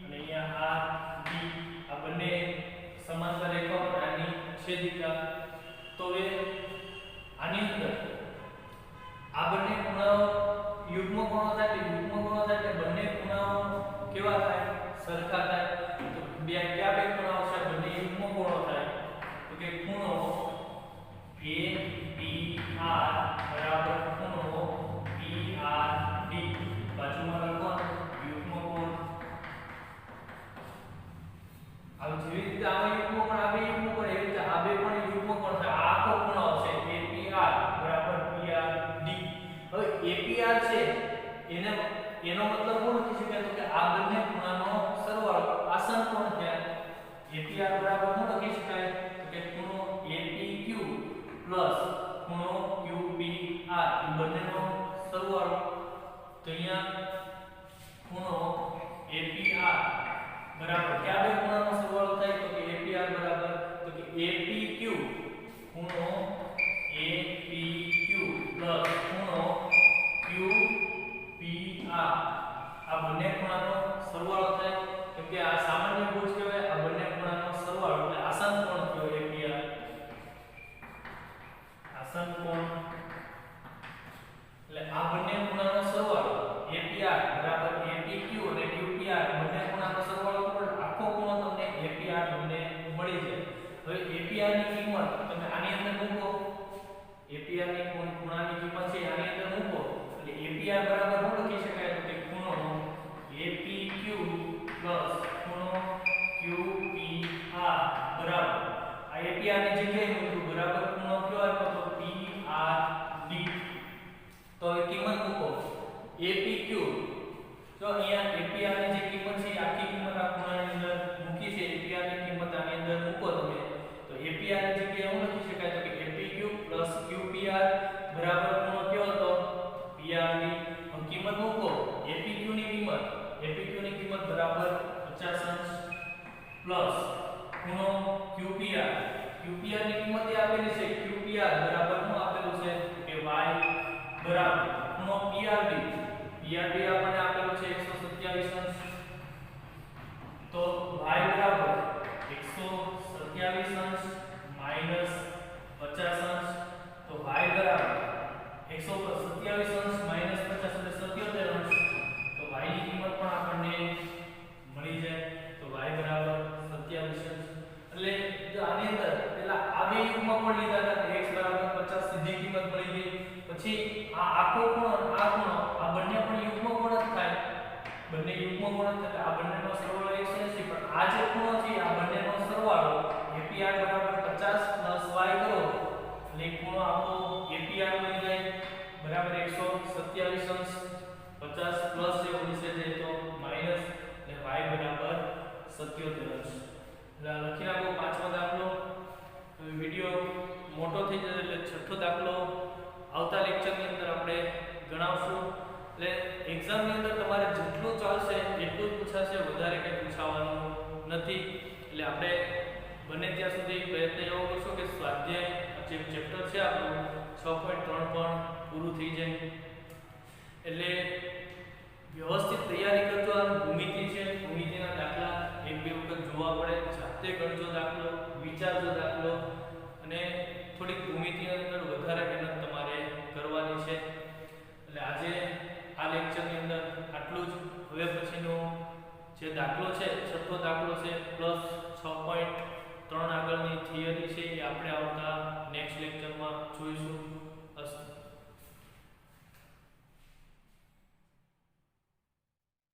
અને અહીંયા R D આ બંને સમાંતર રેખાઓ આની છેદિકા તો એ આની અંદર આ બંને ખૂણાઓ યુગ્મ કોણો થાય એટલે બંને ખૂણાઓ કેવા થાય સરખા થાય તો બે કયા બે ખૂણાઓ છે બંને યુગ્મ કોણો થાય તો કે ખૂણો APR બરાબર ખૂણો PRD બાજુમાં લખવાનું યુગ્મ કોણ હવે જેવી રીતે આમાં યુગ્મ કોણ આ બે યુગ્મ કોણ એવી રીતે આ બે પણ યુગ્મ કોણ થાય આ આખો ખૂણો છે APR બરાબર PRD હવે APR છે એનો મતલબ શું લખી શકાય તો કે આ બંને ખૂણાનો સરવાળો આસન કોણ થયા APR બરાબર શું લખી શકાય તો કે ખૂણો APQ ખૂણો QPR એ બંનેનો સરવાળો તો અહીંયા ખૂણો APR બરાબર કયા બે ખૂણાનો સરવાળો થાય તો કે APR બરાબર તો કે APQ ખૂણો APQ ખૂણો QPR આ બંને ખૂણાનો સરવાળો થાય કેમ કે આ સામાન્ય ભુજ કહેવાય આ બંને ખૂણાનો સરવાળો એટલે આસન કોણ થયો APR આસન કોણ એટલે આ બંને ખૂણાનો સરવાળો APR બરાબર APQ અને QPR બંને ખૂણાનો સરવાળો કરો આખો ખૂણો તમને APR તમને મળી જાય હવે APR ની કિંમત તમે આની અંદર મૂકો APR ની ખૂણાની કિંમત છે આની અંદર મૂકો એટલે APR બરાબર શું લખી શકાય તો કે ખૂણો APQ ખૂણો QPR બરાબર આ APR ની જગ્યાએ મૂક્યું બરાબર ખૂણો કયો આપ્યો તો PRD તો એ કિંમત મૂકો APQ તો અહીંયા APR ની જે કિંમત છે આખી કિંમત આ ખૂણાની અંદર મૂકી છે APR ની કિંમત આની અંદર મૂકો તમે તો APR ની જગ્યાએ શું લખી શકાય તો કે APQ QPR બરાબર ખૂણો કયો હતો PRD કિંમત મૂકો APQ ની કિંમત બરાબર 50 ખૂણો QPR ની કિંમત એ આપેલી છે QPR બરાબર શું આપેલું છે કે y બરાબર ખૂણો PRD આપણને આપેલું છે 127 તો y બરાબર 127 માઈનસ 50 તો y બરાબર 127 માઈનસ 50 એટલે 77 તો y ની કિંમત પણ આપણને મળી જાય તો y બરાબર 27 એટલે જો આની અંદર પેલા આ બે યુગ્મ પણ લીધા હતા x બરાબર 50 સીધી કિંમત મળી ગઈ પછી આ આખો ખૂણો આ ખૂણો આ બંને પણ યુગ્મ કોણ જ થાય બંને યુગ્મ કોણ જ થાય આ બંનેનો સરવાળો 180 પણ આ જે ખૂણો છે આ બંનેનો સરવાળો APR બરાબર 50 y કરો એટલે ખૂણો આપણો APR બની જાય બરાબર 127 50 પ્લસ જે ઉડીશે જાય તો માઈનસ અને y બરાબર 77 એટલે લખી રાખો પાંચમો દાખલો તો વિડિયો મોટો થઈ જશે એટલે છઠ્ઠો દાખલો આવતા લેક્ચરની અંદર આપણે ગણાવશું એટલે એક્ઝામની અંદર તમારે જેટલું ચાલશે એટલું જ પૂછાશે વધારે કંઈ પૂછાવાનું નથી એટલે આપણે બને ત્યાં સુધી પ્રયત્ન એવો કરશો કે સ્વાધ્યાય જે ચેપ્ટર છે આપણું 6.3 પણ પૂરું થઈ જાય. એટલે વ્યવસ્થિત તૈયારી કરજો. આ ભૂમિતિ છે, ભૂમિતિના દાખલા એક બે વખત જોવા પડે, જાતે કરજો દાખલો, વિચારજો દાખલો, અને થોડીક ભૂમિતિની અંદર વધારે મહેનત તમારે કરવાની છે. એટલે આજે આ લેક્ચરની અંદર આટલું જ. હવે પછીનો જે દાખલો છે, છઠ્ઠો દાખલો છે પ્લસ 6.3 આગળની થિયરી છે, એ આપણે આવતા નેક્સ્ટ લેક્ચરમાં જોઈશું.